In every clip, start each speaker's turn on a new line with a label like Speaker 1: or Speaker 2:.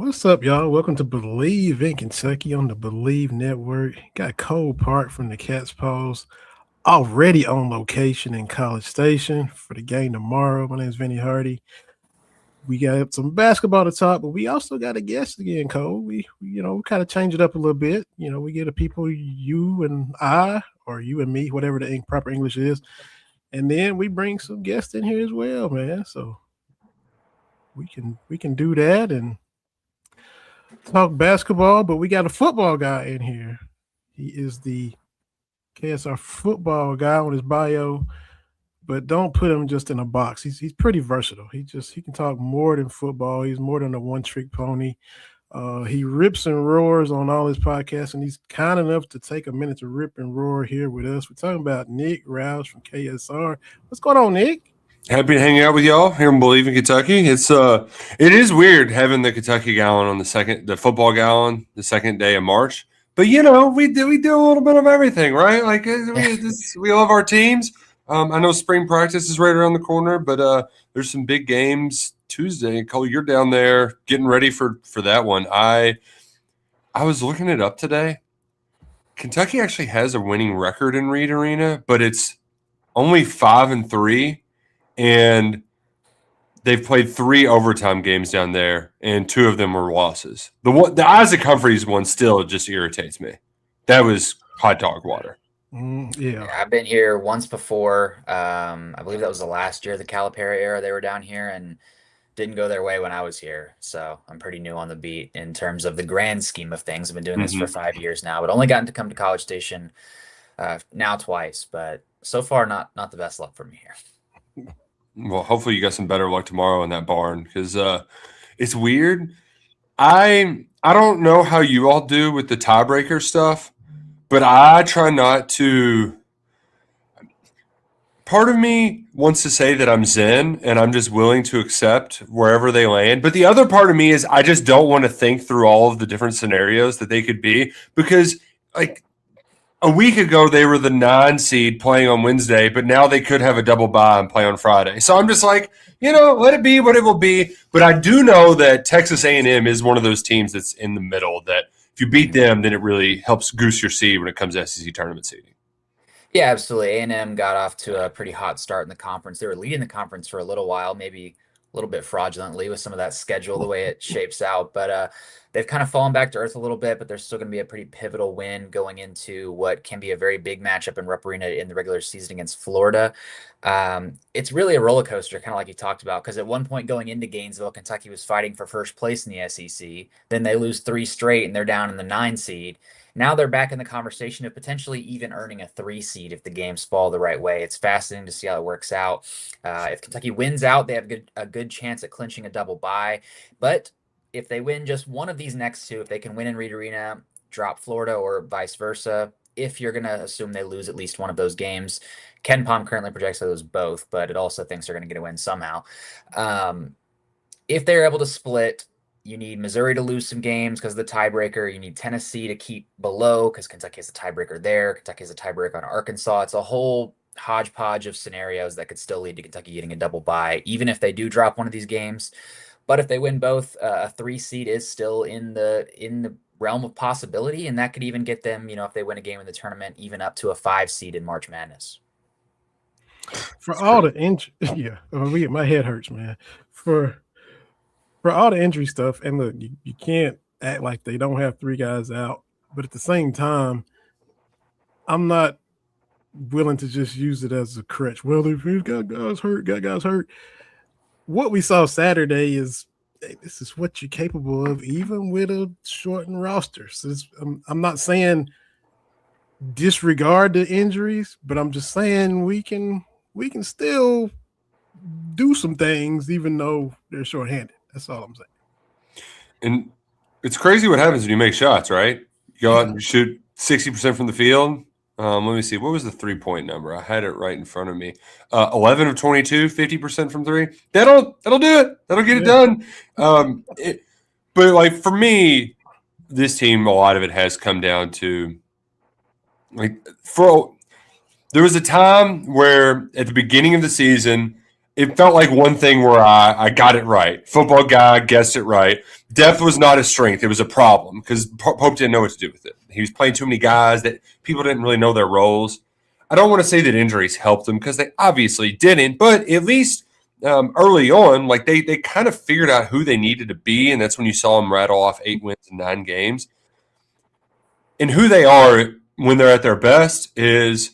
Speaker 1: What's up, y'all? Welcome to Believe in Kentucky on the Believe Network. Got Cole Park from the Cat's Paws already on location in College Station for the game tomorrow. My name is Vinny Hardy. We got some basketball to talk, but we also got a guest again, Cole. We kind of change it up a little bit. We get the people you and I, or you and me, whatever the proper English is, and then we bring some guests in here as well, man. So we can do that and talk basketball, but we got a football guy in here. He is the KSR football guy on his bio, but don't put him just in a box. He's pretty versatile. He can talk more than football. He's more than a one trick pony. He rips and roars on all his podcasts, and he's kind enough to take a minute to rip and roar here with us. We're talking about Nick Roush from KSR. What's going on, Nick?
Speaker 2: Happy to hang out with y'all here in Believe in Kentucky. It is weird having the Kentucky Gallon on the football gallon, the second day of March. But we do a little bit of everything, right? Like we love our teams. I know spring practice is right around the corner, but there's some big games Tuesday. Cole, you're down there getting ready for that one. I was looking it up today. Kentucky actually has a winning record in Reed Arena, but it's only 5-3. And they've played 3 overtime games down there, and 2 of them were losses. The Isaac Humphreys one still just irritates me. That was hot dog water.
Speaker 1: Yeah,
Speaker 3: I've been here once before. I believe that was the last year of the Calipari era. They were down here and didn't go their way when I was here. So I'm pretty new on the beat in terms of the grand scheme of things. I've been doing this for 5 years now, but only gotten to come to College Station now twice. But so far, not the best luck for me here.
Speaker 2: Well, hopefully you got some better luck tomorrow in that barn because it's weird. I don't know how you all do with the tiebreaker stuff, but I try not to. Part of me wants to say that I'm zen and I'm just willing to accept wherever they land. But the other part of me is I just don't want to think through all of the different scenarios that they could be because, like, a week ago, they were the 9 seed playing on Wednesday, but now they could have a double bye and play on Friday. So I'm just like, let it be what it will be. But I do know that Texas A&M is one of those teams that's in the middle that if you beat them, then it really helps goose your seed when it comes to SEC tournament seeding.
Speaker 3: Yeah, absolutely. A&M got off to a pretty hot start in the conference. They were leading the conference for a little while, maybe a little bit fraudulently with some of that schedule, the way it shapes out. But they've kind of fallen back to earth a little bit, but there's still going to be a pretty pivotal win going into what can be a very big matchup in Rupp Arena in the regular season against Florida. It's really a roller coaster, kind of like you talked about, because at one point going into Gainesville, Kentucky was fighting for first place in the SEC. Then they lose 3 straight, and they're down in the 9 seed. Now they're back in the conversation of potentially even earning a 3 seed if the games fall the right way. It's fascinating to see how it works out. If Kentucky wins out, they have a good chance at clinching a double bye. But if they win just one of these next 2, if they can win in Reed Arena, drop Florida, or vice versa, if you're going to assume they lose at least one of those games, Ken Palm currently projects they lose both, but it also thinks they're going to get a win somehow. If they're able to split, you need Missouri to lose some games because of the tiebreaker. You need Tennessee to keep below because Kentucky has a tiebreaker there. Kentucky has a tiebreaker on Arkansas. It's a whole hodgepodge of scenarios that could still lead to Kentucky getting a double bye, even if they do drop one of these games. But if they win both, a 3 seed is still in the realm of possibility, and that could even get them, if they win a game in the tournament, even up to a 5 seed in March Madness.
Speaker 1: For all the injury, yeah, my head hurts, man. For all the injury stuff, and look, you can't act like they don't have 3 guys out, but at the same time, I'm not willing to just use it as a crutch. Well, if he's got guys hurt. What we saw Saturday is this is what you're capable of, even with a shortened roster. So I'm not saying disregard the injuries, but I'm just saying we can still do some things even though they're shorthanded. That's all I'm saying.
Speaker 2: And it's crazy what happens when you make shots, right? You go out and shoot 60% from the field. Let me see. What was the 3-point number? I had it right in front of me. 11 of 22, 50% from 3. That'll do it. That'll get it done. But like for me, this team, a lot of it has come down to there was a time where at the beginning of the season, it felt like one thing where I got it right. Football guy guessed it right. Depth was not a strength. It was a problem because Pope didn't know what to do with it. He was playing too many guys that people didn't really know their roles. I don't want to say that injuries helped them because they obviously didn't, but at least early on, like they kind of figured out who they needed to be, and that's when you saw them rattle off 8 wins in 9 games. And who they are when they're at their best is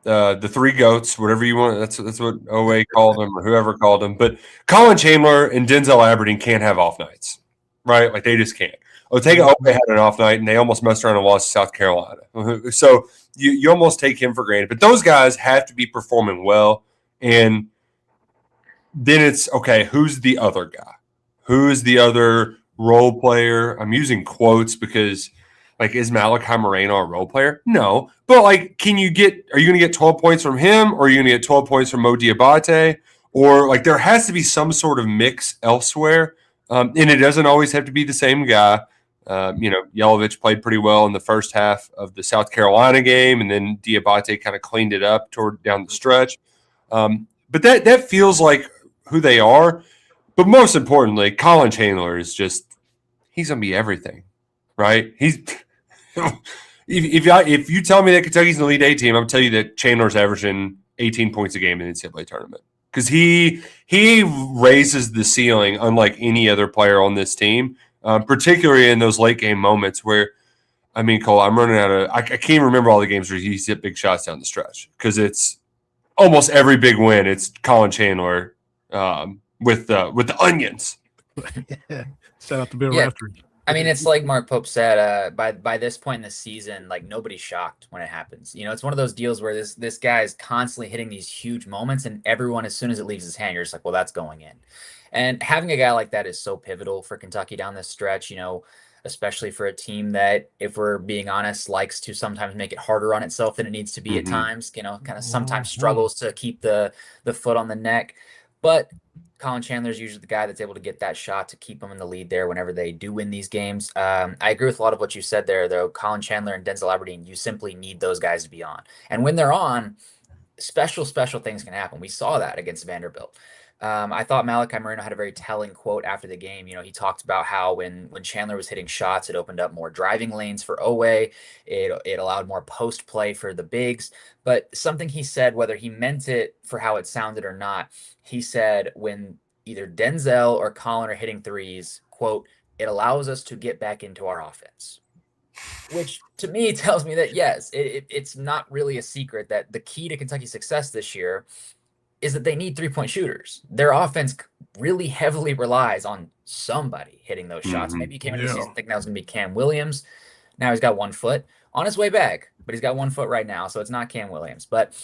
Speaker 2: the three goats, whatever you want. That's what OA called them or whoever called them. But Colin Chandler and Denzel Aberdeen can't have off nights, right? Like they just can't. Otega Owe had an off night, and they almost messed around and lost to South Carolina. So you almost take him for granted. But those guys have to be performing well. And then it's, okay, who's the other guy? Who's the other role player? I'm using quotes because, like, is Malachi Moreno a role player? No. But, like, are you going to get 12 points from him, or are you going to get 12 points from Mo Diabate? Or, like, there has to be some sort of mix elsewhere. And it doesn't always have to be the same guy. Yelovich played pretty well in the first half of the South Carolina game, and then Diabate kind of cleaned it up toward down the stretch. But that feels like who they are. But most importantly, Colin Chandler is he's going to be everything, right? He's if you tell me that Kentucky's an Elite Eight team, I'll tell you that Chandler's averaging 18 points a game in the NCAA tournament because he raises the ceiling unlike any other player on this team, particularly in those late game moments where, I mean, Cole, I'm running out of – I can't remember all the games where he's hit big shots down the stretch because it's almost every big win. It's Colin Chandler with the onions.
Speaker 1: Shout out to Bill
Speaker 3: Yeah.
Speaker 1: Raftery.
Speaker 3: I mean, it's like Mark Pope said, by this point in the season, like nobody's shocked when it happens. You know, it's one of those deals where this guy is constantly hitting these huge moments, and everyone, as soon as it leaves his hand, you're just like, well, that's going in. And having a guy like that is so pivotal for Kentucky down this stretch, you know, especially for a team that, if we're being honest, likes to sometimes make it harder on itself than it needs to be at times, you know, kind of sometimes struggles to keep the foot on the neck. But Colin Chandler is usually the guy that's able to get that shot to keep them in the lead there whenever they do win these games. I agree with a lot of what you said there, though. Colin Chandler and Denzel Aberdeen, you simply need those guys to be on. And when they're on, special things can happen. We saw that against Vanderbilt. I thought Malachi Moreno had a very telling quote after the game. You know, he talked about how when Chandler was hitting shots, it opened up more driving lanes for Owe. It allowed more post play for the bigs. But something he said, whether he meant it for how it sounded or not, he said when either Denzel or Colin are hitting threes, quote, it allows us to get back into our offense. Which to me tells me that, yes, it's not really a secret that the key to Kentucky's success this year is that they need three-point shooters. Their offense really heavily relies on somebody hitting those shots. Maybe you came into the season thinking that was going to be Cam Williams. Now he's got 1 foot on his way back, but he's got 1 foot right now, so it's not Cam Williams. But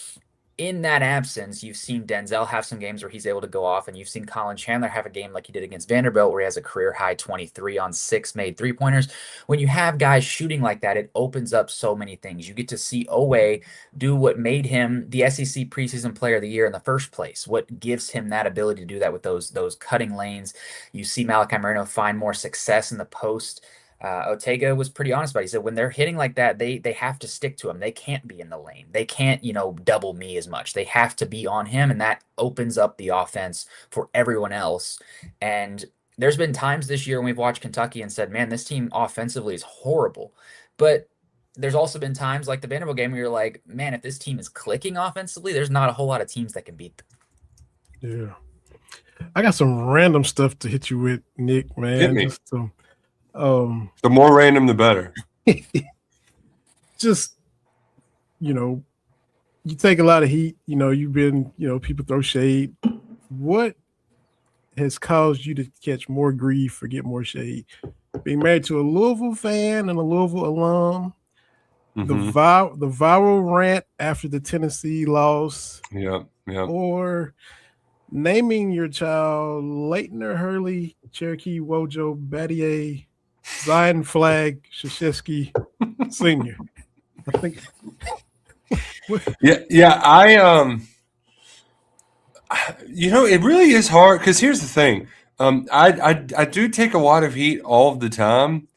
Speaker 3: in that absence, you've seen Denzel have some games where he's able to go off, and you've seen Colin Chandler have a game like he did against Vanderbilt where he has a career-high 23 on 6 made three-pointers. When you have guys shooting like that, it opens up so many things. You get to see Owe do what made him the SEC preseason player of the year in the first place, what gives him that ability to do that with those cutting lanes. You see Malachi Moreno find more success in the post. Otega was pretty honest about it. He said when they're hitting like that, they have to stick to him. They can't be in the lane. They can't, double me as much. They have to be on him, and that opens up the offense for everyone else. And there's been times this year when we've watched Kentucky and said, man, this team offensively is horrible. But there's also been times like the Vanderbilt game where you're like, man, if this team is clicking offensively, there's not a whole lot of teams that can beat them.
Speaker 1: Yeah. I got some random stuff to hit you with, Nick, man.
Speaker 2: Hit me.
Speaker 1: The
Speaker 2: more random, the better.
Speaker 1: Just, you take a lot of heat. You've been, people throw shade. What has caused you to catch more grief or get more shade? Being married to a Louisville fan and a Louisville alum, the viral rant after the Tennessee loss, or naming your child Leitner Hurley, Cherokee Wojo Battier, Zion Flag Krzyzewski Sr. I think.
Speaker 2: It really is hard because here's the thing. I do take a lot of heat all of the time,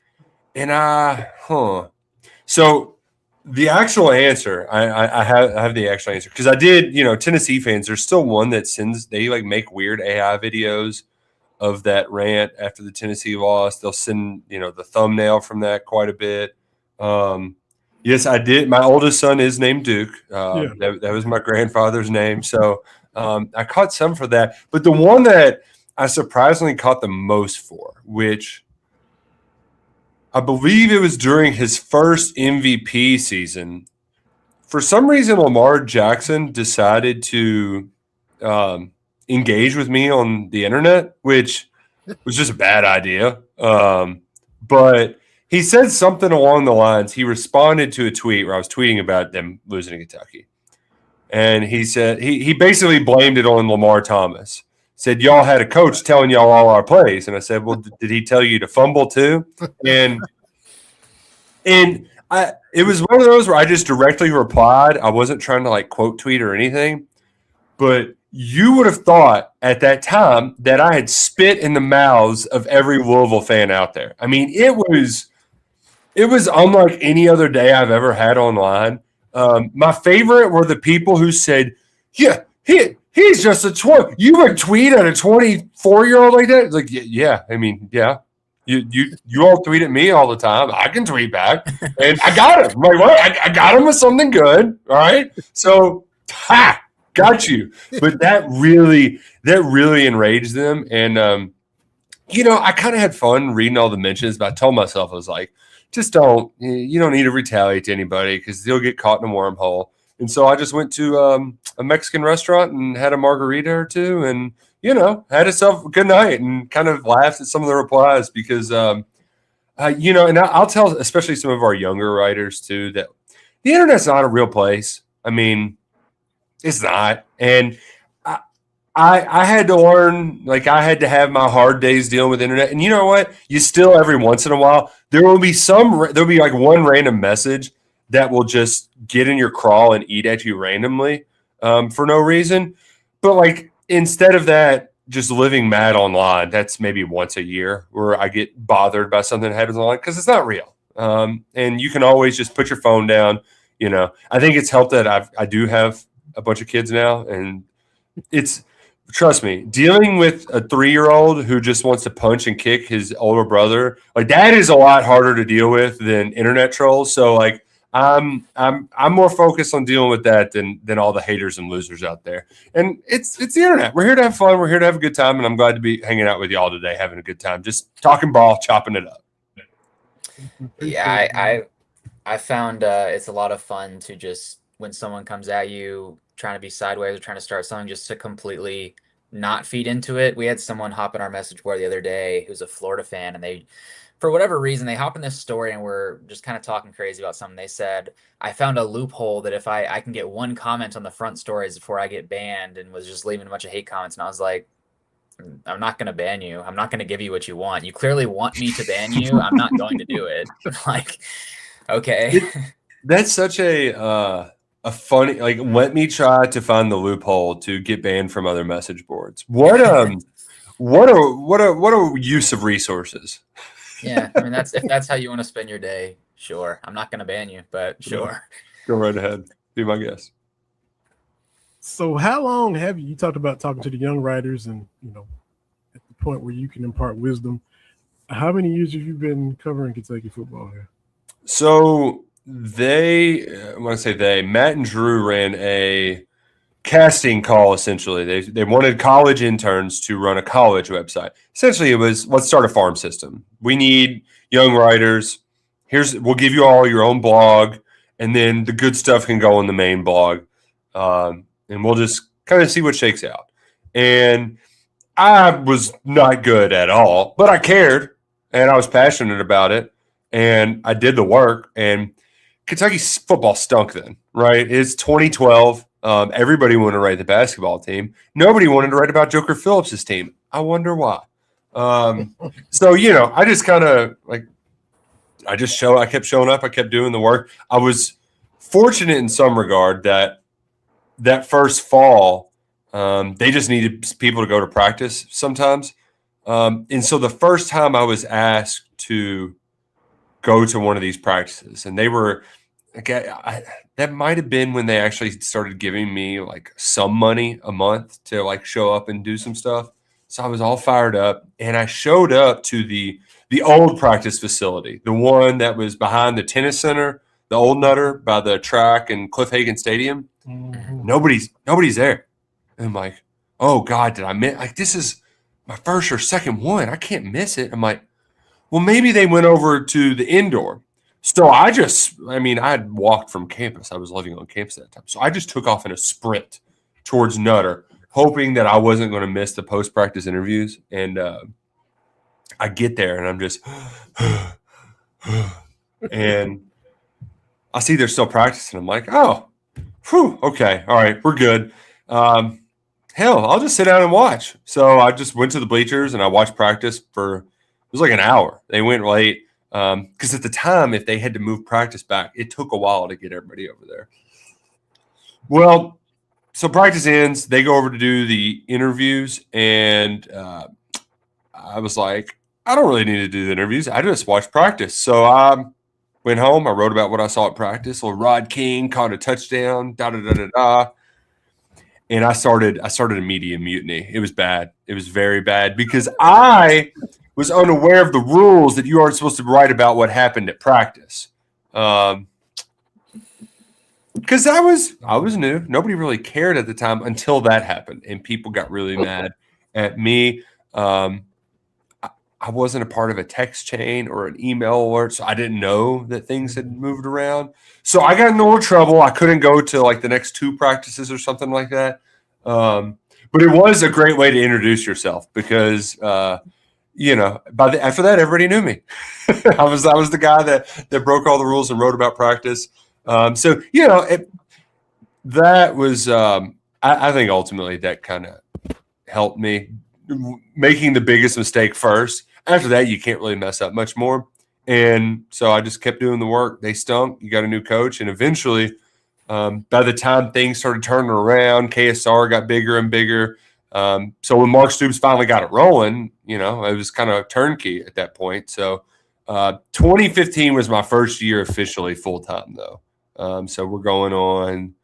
Speaker 2: and so The actual answer, I have the actual answer because I did. Tennessee fans, there's still one that they like make weird AI videos of that rant after the Tennessee loss. They'll send the thumbnail from that quite a bit. Yes, I did. My oldest son is named Duke.
Speaker 1: Yeah.
Speaker 2: That was my grandfather's name. So I caught some for that. But the one that I surprisingly caught the most for, which I believe it was during his first MVP season. For some reason, Lamar Jackson decided to engage with me on the internet, which was just a bad idea. But he said something along the lines. He responded to a tweet where I was tweeting about them losing to Kentucky. And he said he basically blamed it on Lamar Thomas. Said, y'all had a coach telling y'all all our plays. And I said, well, did he tell you to fumble too? And it was one of those where I just directly replied. I wasn't trying to like quote tweet or anything. But you would have thought at that time that I had spit in the mouths of every Louisville fan out there. I mean, it was unlike any other day I've ever had online. My favorite were the people who said, yeah, he's just a 20. You would tweet at a 24-year-old like that? It's like, yeah. I mean, yeah. You all tweet at me all the time. I can tweet back. And I got him. I'm like, what? I got him with something good. All right. So, got you. But that really enraged them. And, I kind of had fun reading all the mentions, but I told myself, I was like, you don't need to retaliate to anybody because you'll get caught in a wormhole. And so I just went to a Mexican restaurant and had a margarita or two and, had itself a good night and kind of laughed at some of the replies because, and I'll tell especially some of our younger writers too that the internet's not a real place. I mean, it's not. And I had to learn, like I had to have my hard days dealing with internet. And you know what? You still every once in a while, there'll be like one random message that will just get in your crawl and eat at you randomly for no reason. But like instead of that, just living mad online, that's maybe once a year where I get bothered by something that happens online because it's not real. And you can always just put your phone down. I think it's helped that I do have a bunch of kids now, and it's, trust me, dealing with a 3-year-old who just wants to punch and kick his older brother, like that is a lot harder to deal with than internet trolls. So like I'm more focused on dealing with that than all the haters and losers out there. And it's the internet. We're here to have fun. We're here to have a good time, and I'm glad to be hanging out with y'all today, having a good time, just talking ball, chopping it up.
Speaker 3: Yeah, I found it's a lot of fun to just when someone comes at you trying to be sideways or trying to start something, just to completely not feed into it. We had someone hop in our message board the other day who's a Florida fan, and they, for whatever reason, they hop in this story and we're just kind of talking crazy about something. They said, I found a loophole that if I can get one comment on the front stories before I get banned, and was just leaving a bunch of hate comments. And I was like, I'm not going to ban you. I'm not going to give you what you want. You clearly want me to ban you. I'm not going to do it. Like, okay.
Speaker 2: That's such a funny, like, let me try to find the loophole to get banned from other message boards. What a use of resources.
Speaker 3: Yeah, I mean, if that's how you want to spend your day, sure. I'm not going to ban you, but sure.
Speaker 2: Go right ahead. Be my guest.
Speaker 1: So how long have you talked about talking to the young writers and, at the point where you can impart wisdom, how many years have you been covering Kentucky football here?
Speaker 2: So when I say they, Matt and Drew ran a casting call, essentially. They wanted college interns to run a college website. Essentially, it was, let's start a farm system. We need young writers. We'll give you all your own blog, and then the good stuff can go on the main blog. And we'll just kind of see what shakes out. And I was not good at all, but I cared, and I was passionate about it, and I did the work. And Kentucky's football stunk then, right? It's 2012. Everybody wanted to write the basketball team. Nobody wanted to write about Joker Phillips' team. I wonder why. So, I just kind of I kept showing up. I kept doing the work. I was fortunate in some regard that first fall, they just needed people to go to practice sometimes. And so the first time I was asked to go to one of these practices, and they were Okay, that might have been when they actually started giving me like some money a month to like show up and do some stuff. So I was all fired up, and I showed up to the old practice facility, the one that was behind the tennis center, the old Nutter by the track and Cliff Hagan Stadium.
Speaker 1: Mhm.
Speaker 2: Nobody's there. And I'm like, oh God, did I miss? Like, this is my first or second one. I can't miss it. I'm like, well, maybe they went over to the indoor. So I had walked from campus. I was living on campus at that time. So I just took off in a sprint towards Nutter, hoping that I wasn't going to miss the post practice interviews. And I get there and I'm just, and I see they're still practicing. I'm like, oh, whew, okay, all right, we're good. Hell, I'll just sit down and watch. So I just went to the bleachers and I watched practice for, it was like an hour. They went late because at the time, if they had to move practice back, it took a while to get everybody over there. Well, so practice ends. They go over to do the interviews, and I was like, I don't really need to do the interviews. I just watched practice. So I went home. I wrote about what I saw at practice. Little Rod King caught a touchdown. Da da da da da. And I started a media mutiny. It was bad. It was very bad because I was unaware of the rules that you aren't supposed to write about what happened at practice. Because I was new. Nobody really cared at the time until that happened, and people got really mad at me. I wasn't a part of a text chain or an email alert, so I didn't know that things had moved around. So I got in a little trouble. I couldn't go to like the next 2 practices or something like that. But it was a great way to introduce yourself because after that, everybody knew me. I was the guy that broke all the rules and wrote about practice. That was I think ultimately that kind of helped me making the biggest mistake first. After that, you can't really mess up much more. And so I just kept doing the work. They stunk. You got a new coach. And eventually, by the time things started turning around, KSR got bigger and bigger. So when Mark Stoops finally got it rolling, it was kind of turnkey at that point. So 2015 was my first year officially full-time, though. So we're going on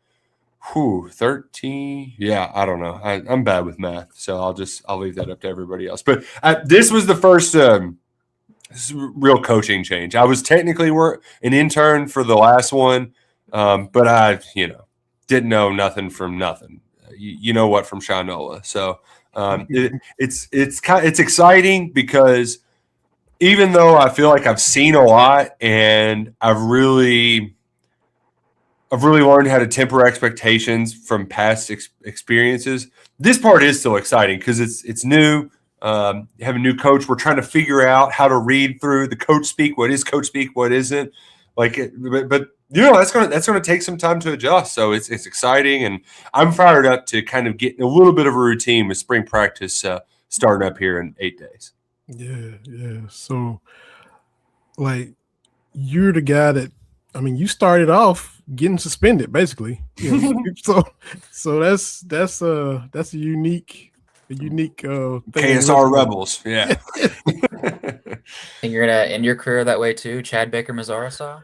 Speaker 2: 13. Yeah, I don't know. I'm bad with math, so I'll leave that up to everybody else. But this was the first real coaching change. I was technically an intern for the last one, but I didn't know nothing from nothing. You know what from Shinola. So it's exciting because even though I feel like I've seen a lot and I've really learned how to temper expectations from past experiences. This part is still exciting because it's new. You have a new coach. We're trying to figure out how to read through the coach speak. What is coach speak? What isn't? But that's going to take some time to adjust. So it's exciting, and I'm fired up to kind of get a little bit of a routine with spring practice starting up here in 8 days.
Speaker 1: Yeah. So, like, you're the guy that. I mean, you started off getting suspended, basically. So that's a unique thing.
Speaker 2: KSR Rebels, yeah.
Speaker 3: And you're gonna end your career that way too, Chad Baker-Mazara saw?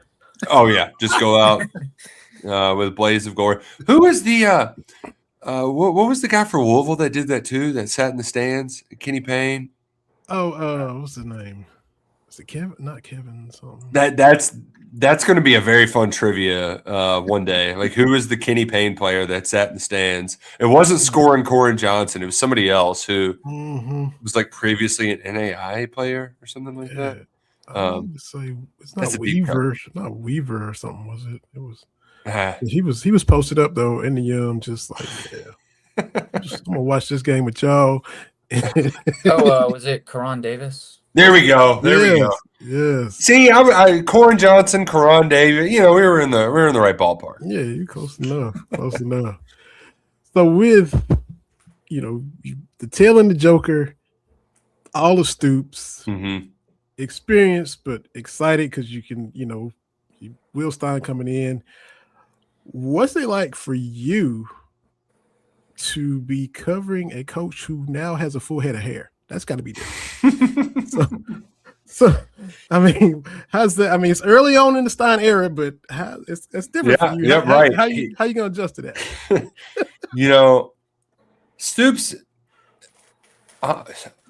Speaker 2: Oh yeah, just go out with a blaze of glory. Who was the what was the guy for Louisville that did that too? That sat in the stands, Kenny Payne.
Speaker 1: Oh, what's his name? Is it Kevin? Not Kevin. Something.
Speaker 2: That's going to be a very fun trivia one day. Like, who was the Kenny Payne player that sat in the stands? It wasn't scoring Corin Johnson. It was somebody else who was like previously an NAI player or something like that.
Speaker 1: Say it's not Weaver. Not Weaver or something, was it? It was. He was posted up though in the just like I'm gonna watch this game with y'all.
Speaker 3: Was it Karan Davis?
Speaker 2: There we go. We go.
Speaker 1: Yes.
Speaker 2: See, Corin Johnson, Karan Davis. We were in the right ballpark.
Speaker 1: Yeah, you're close enough. Close enough. So with the tail and the Joker, all the Stoops, experienced but excited because you can Will Stein coming in. What's it like for you to be covering a coach who now has a full head of hair? That's got to be different. So, I mean, how's that? I mean, it's early on in the Stein era, but it's different for you.
Speaker 2: Yeah, right.
Speaker 1: How you gonna adjust to that?
Speaker 2: Stoops,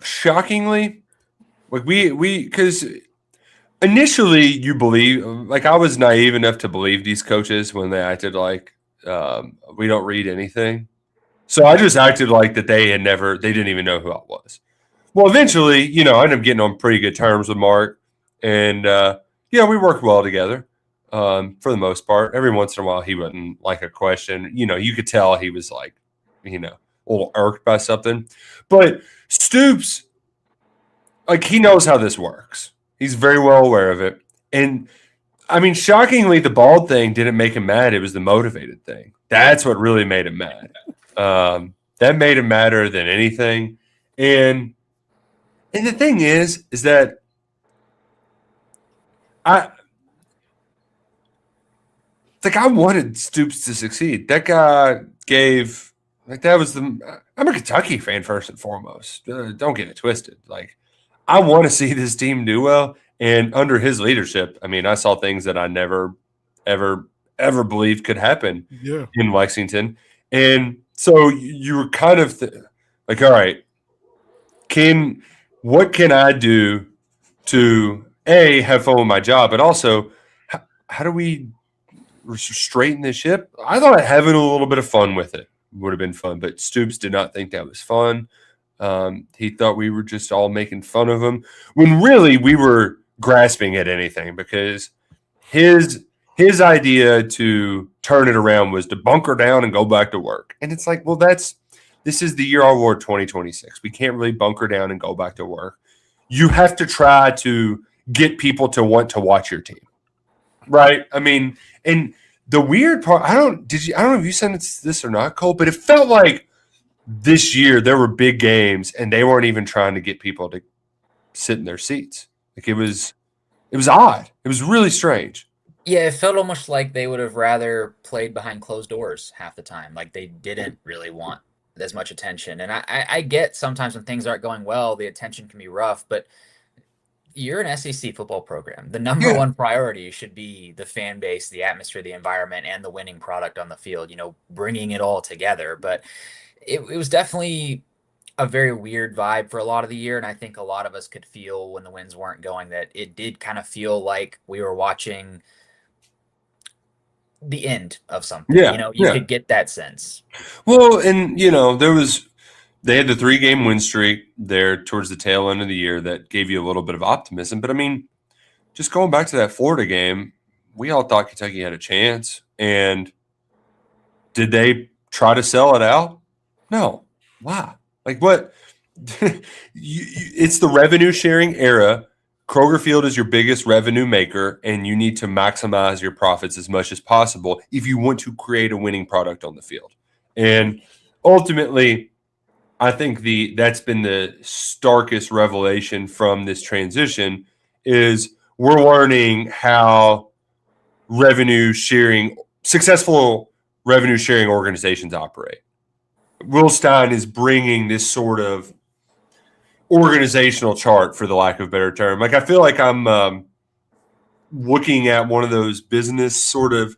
Speaker 2: shockingly, like we because initially you believe, like I was naive enough to believe these coaches when they acted like we don't read anything. So I just acted like that they didn't even know who I was. Well, eventually, I ended up getting on pretty good terms with Mark, and we worked well together for the most part. Every once in a while, he wouldn't like a question. You could tell he was like, a little irked by something. But Stoops, like, he knows how this works. He's very well aware of it. And I mean, shockingly, the bald thing didn't make him mad. It was the motivated thing. That's what really made him mad. That made him madder than anything. And the thing is that I wanted Stoops to succeed. That guy gave, like, I'm a Kentucky fan first and foremost. Don't get it twisted. Like, I want to see this team do well. And under his leadership, I mean, I saw things that I never, ever, ever believed could happen in Lexington. And so you were kind of like, all right, what can I do to have fun with my job, but also how do we straighten this ship? I thought having a little bit of fun with it would have been fun, but Stoops did not think that was fun. He thought we were just all making fun of him when really we were grasping at anything, because his idea to turn it around was to bunker down and go back to work. And it's like, well, this is the year award 2026. We can't really bunker down and go back to work. You have to try to get people to want to watch your team. Right? I mean, and the weird part, I don't know if you said this or not, Cole, but it felt like this year there were big games and they weren't even trying to get people to sit in their seats. Like, it was odd. It was really strange.
Speaker 3: Yeah, it felt almost like they would have rather played behind closed doors half the time. Like, they didn't really want as much attention. And I get sometimes when things aren't going well, the attention can be rough, but you're an SEC football program. The number one priority should be the fan base, the atmosphere, the environment, and the winning product on the field, bringing it all together. But it was definitely a very weird vibe for a lot of the year. And I think a lot of us could feel when the wins weren't going that it did kind of feel like we were watching the end of something. You could get that sense.
Speaker 2: Well, and they had the 3-game win streak there towards the tail end of the year that gave you a little bit of optimism. But I mean, just going back to that Florida game, we all thought Kentucky had a chance. And did they try to sell it out? No. Why? Like, what? It's the revenue sharing era. Kroger Field is your biggest revenue maker, and you need to maximize your profits as much as possible if you want to create a winning product on the field. And ultimately, I think that's been the starkest revelation from this transition is we're learning how successful revenue sharing organizations operate. Will Stein is bringing this sort of organizational chart, for the lack of a better term. Like, I feel like I'm looking at one of those business sort of,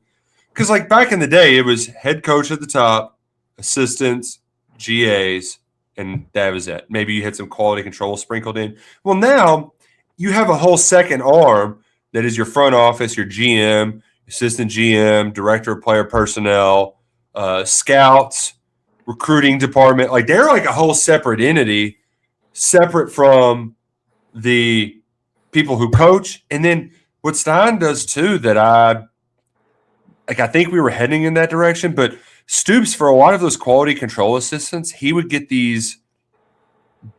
Speaker 2: because like back in the day, it was head coach at the top, assistants, GAs, and that was it. Maybe you had some quality control sprinkled in. Well, now you have a whole second arm that is your front office, your GM, assistant GM, director of player personnel, scouts, recruiting department. Like, they're like a whole separate entity, separate from the people who coach. And then what Stein does too, that I think we were heading in that direction, but Stoops, for a lot of those quality control assistants, he would get these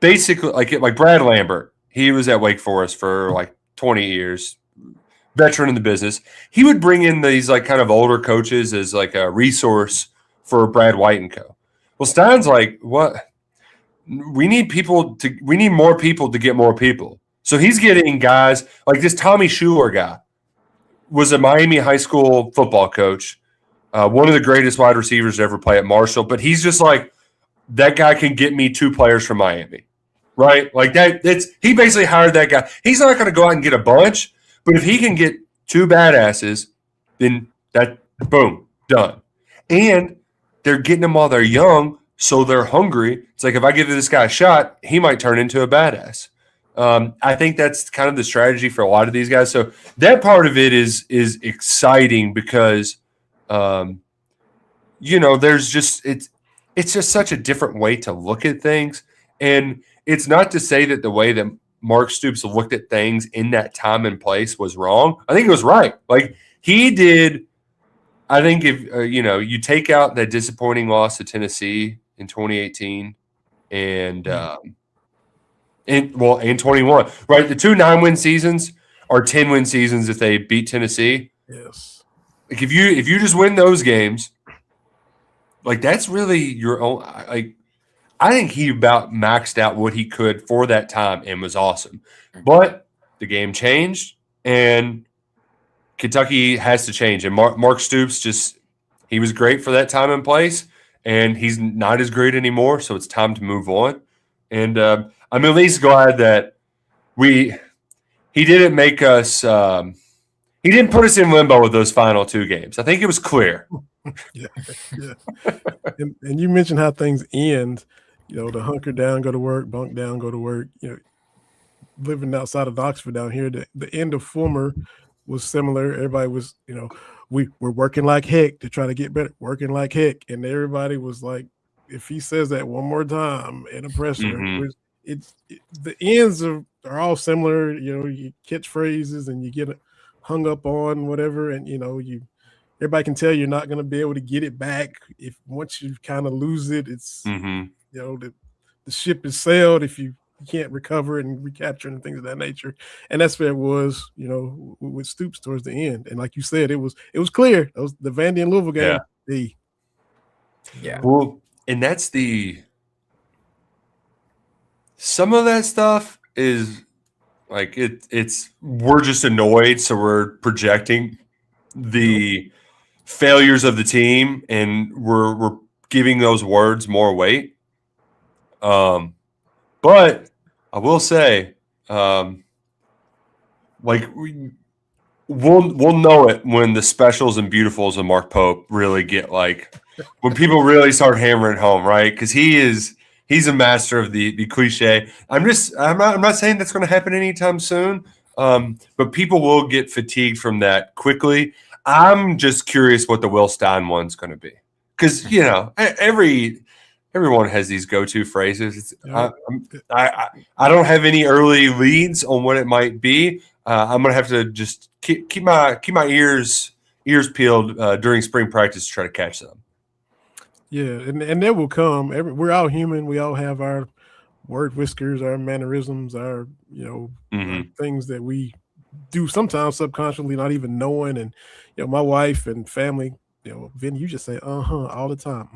Speaker 2: basically like Brad Lambert. He was at Wake Forest for like 20 years, veteran in the business. He would bring in these like kind of older coaches as like a resource for Brad White and co. Well, Stein's like, what? We need more people to get more people. So he's getting guys like this Tommy Schuler guy was a Miami high school football coach. One of the greatest wide receivers to ever play at Marshall, but he's just like, that guy can get me 2 players from Miami. right? Like he basically hired that guy. He's not going to go out and get a bunch, but if he can get 2 badasses, then that boom, done. And they're getting them while they're young, so they're hungry. It's like if I give this guy a shot, he might turn into a badass. I think that's kind of the strategy for a lot of these guys. So that part of it is exciting because, there's just it's just such a different way to look at things, and it's not to say that the way that Mark Stoops looked at things in that time and place was wrong. I think it was right. Like he did. I think if you take out that disappointing loss to Tennessee in 2018 and in 21, right? The 2 9-win seasons are 10-win seasons if they beat Tennessee.
Speaker 1: Yes.
Speaker 2: Like if you just win those games, like that's really your own. Like I think he about maxed out what he could for that time and was awesome. But the game changed and Kentucky has to change. And Mark Stoops he was great for that time and place, and he's not as great anymore. So it's time to move on. And I'm at least glad that he didn't make us. He didn't put us in limbo with those final 2 games. I think it was clear.
Speaker 1: Yeah. And you mentioned how things end. The hunker down, go to work, bunk down, go to work. Living outside of Oxford down here, the end of Fulmer was similar. Everybody was, we're working like heck to try to get better, working like heck. And everybody was like, if he says that one more time in a presser, the ends are all similar. You catchphrases and you get hung up on whatever. And, everybody can tell you're not going to be able to get it back. If once you kind of lose it, it's, the ship is sailed if you can't recover and recapture and things of that nature. And that's where it was, with Stoops towards the end. And like you said, it was clear. That was the Vandy and Louisville game.
Speaker 3: Yeah.
Speaker 2: Well, and that's some of that stuff is like we're just annoyed, so we're projecting the failures of the team and we're giving those words more weight. But I will say, we'll know it when the specials and beautifuls of Mark Pope really get when people really start hammering home, right? Because he's a master of the cliche. I'm not saying that's going to happen anytime soon, but people will get fatigued from that quickly. I'm just curious what the Will Stein one's going to be, because everyone has these go-to phrases. I don't have any early leads on what it might be. I'm gonna have to just keep my ears peeled during spring practice to try to catch them.
Speaker 1: Yeah, and that will come. We're all human. We all have our word whiskers, our mannerisms, our our things that we do sometimes subconsciously, not even knowing. And my wife and family. Vin, you just say all the time.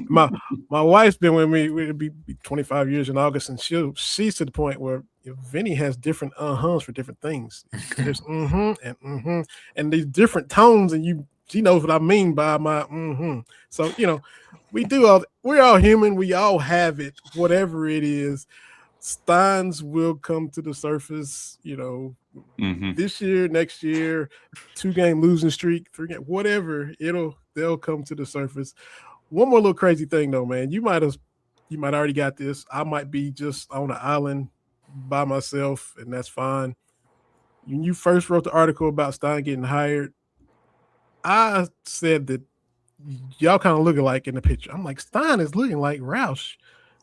Speaker 1: My wife's been with me. It'll be 25 years in August, and she's to the point where Vinny has different for different things. There's and these different tones, and she knows what I mean by my So we're all human. We all have it, whatever it is. Steins will come to the surface, this year, next year, 2-game losing streak, 3-game, whatever, they'll come to the surface. One more little crazy thing though, man. You might already got this. I might be just on an island by myself, and that's fine. When you first wrote the article about Stein getting hired, I said that y'all kind of look alike in the picture. I'm like, Stein is looking like Roush.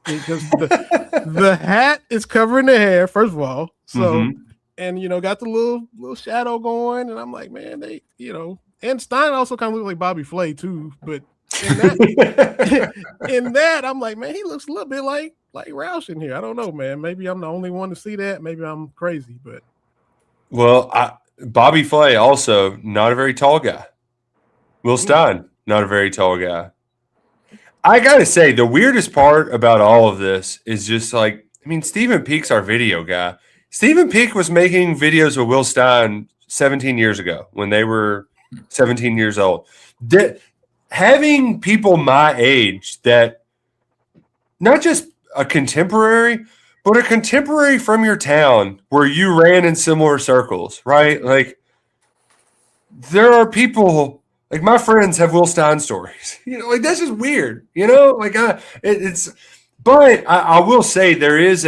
Speaker 1: Because the hat is covering the hair, first of all. So, and got the little shadow going, and I'm like, man, and Stein also kind of looks like Bobby Flay too. But in that, I'm like, man, he looks a little bit like Roush in here. I don't know, man. Maybe I'm the only one to see that. Maybe I'm crazy, but
Speaker 2: Bobby Flay also not a very tall guy. Will Stein not a very tall guy. I gotta say, the weirdest part about all of this is just Stephen Peake's our video guy. Stephen Peake was making videos with Will Stein 17 years ago when they were 17 years old. Having people my age that not just a contemporary, but a contemporary from your town where you ran in similar circles, right? Like there are people like my friends have Will Stein stories. Like that's just weird. Like it's. But I will say there is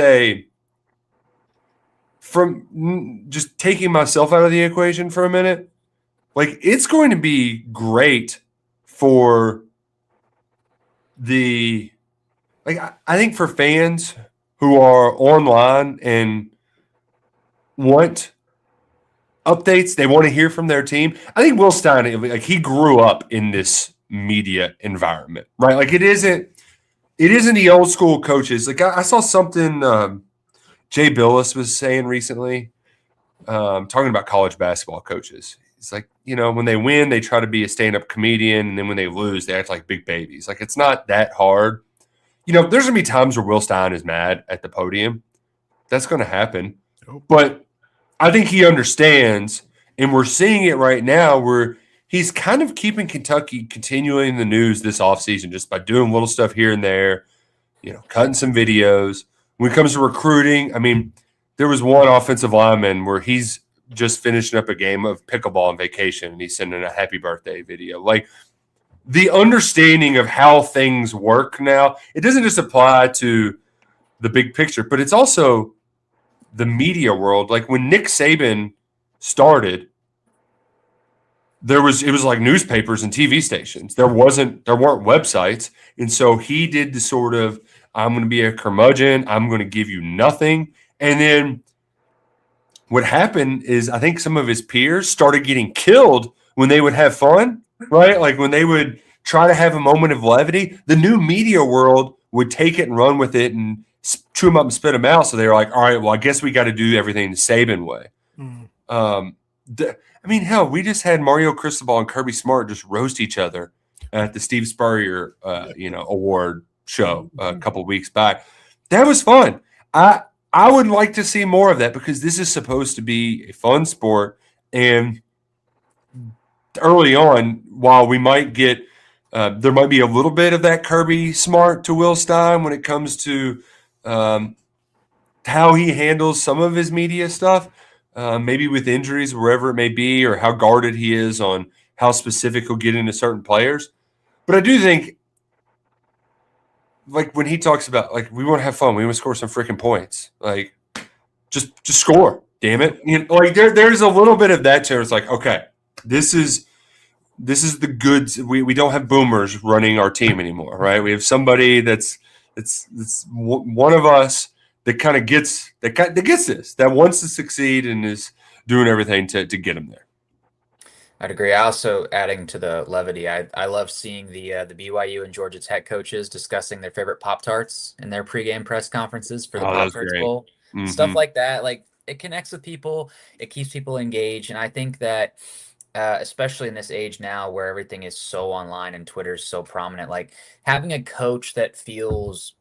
Speaker 2: from just taking myself out of the equation for a minute. Like it's going to be great for the. Like I think for fans who are online and want updates, they want to hear from their team. I think Will Stein, like he grew up in this media environment, right? Like it isn't the old school coaches. Like I saw something Jay Billis was saying recently, talking about college basketball coaches. It's like, when they win, they try to be a stand-up comedian, and then when they lose, they act like big babies. Like it's not that hard. There's going to be times where Will Stein is mad at the podium. That's going to happen. But I think he understands, and we're seeing it right now where he's kind of keeping Kentucky continually in the news this offseason just by doing little stuff here and there, cutting some videos. When it comes to recruiting, I mean, there was one offensive lineman where he's just finishing up a game of pickleball on vacation, and he's sending a happy birthday video. Like, the understanding of how things work now, it doesn't just apply to the big picture, but it's also the media world. Like when Nick Saban started, it was like newspapers and TV stations. There weren't websites. And so he did the sort of, I'm going to be a curmudgeon. I'm going to give you nothing. And then what happened is I think some of his peers started getting killed when they would have fun. Right? Like when they would try to have a moment of levity, the new media world would take it and run with it and chew them up and spit them out. So they were like, all right, well, I guess we got to do everything the Saban way. I mean, hell, we just had Mario Cristobal and Kirby Smart just roast each other at the Steve Spurrier, award show a couple of weeks back. That was fun. I would like to see more of that because this is supposed to be a fun sport. And early on, while we might get there might be a little bit of that Kirby Smart to Will Stein when it comes to how he handles some of his media stuff, maybe with injuries, wherever it may be, or how guarded he is on how specific he'll get into certain players. But I do think, like when he talks about, like, we want to have fun, we want to score some freaking points, like just score, damn it. Like there's a little bit of that too. It's like, okay, this is the goods. We don't have boomers running our team anymore, right? We have somebody that's one of us that kind of gets this, that wants to succeed and is doing everything to get him there.
Speaker 3: I'd agree. I also, adding to the levity, I love seeing the BYU and Georgia Tech coaches discussing their favorite Pop-Tarts in their pregame press conferences for the Pop-Tarts Bowl. Mm-hmm. Stuff like that. Like, it connects with people. It keeps people engaged. And I think that especially in this age now where everything is so online and Twitter's so prominent, like having a coach that feels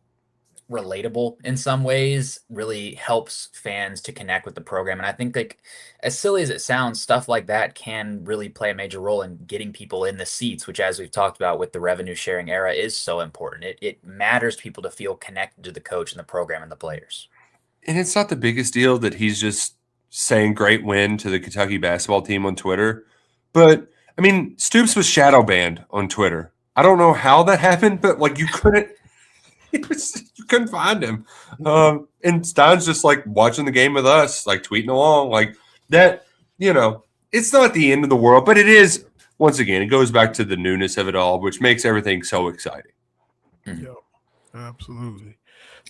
Speaker 3: relatable in some ways really helps fans to connect with the program. And I think, like, as silly as it sounds, stuff like that can really play a major role in getting people in the seats, which, as we've talked about with the revenue sharing era, is so important. It matters people to feel connected to the coach and the program and the players.
Speaker 2: And it's not the biggest deal that he's just saying great win to the Kentucky basketball team on Twitter. But I mean, Stoops was shadow banned on Twitter. I don't know how that happened, but like you couldn't find him. And Stein's just like watching the game with us, like tweeting along, like that. It's not the end of the world, but it is. Once again, it goes back to the newness of it all, which makes everything so exciting.
Speaker 1: Yeah, absolutely.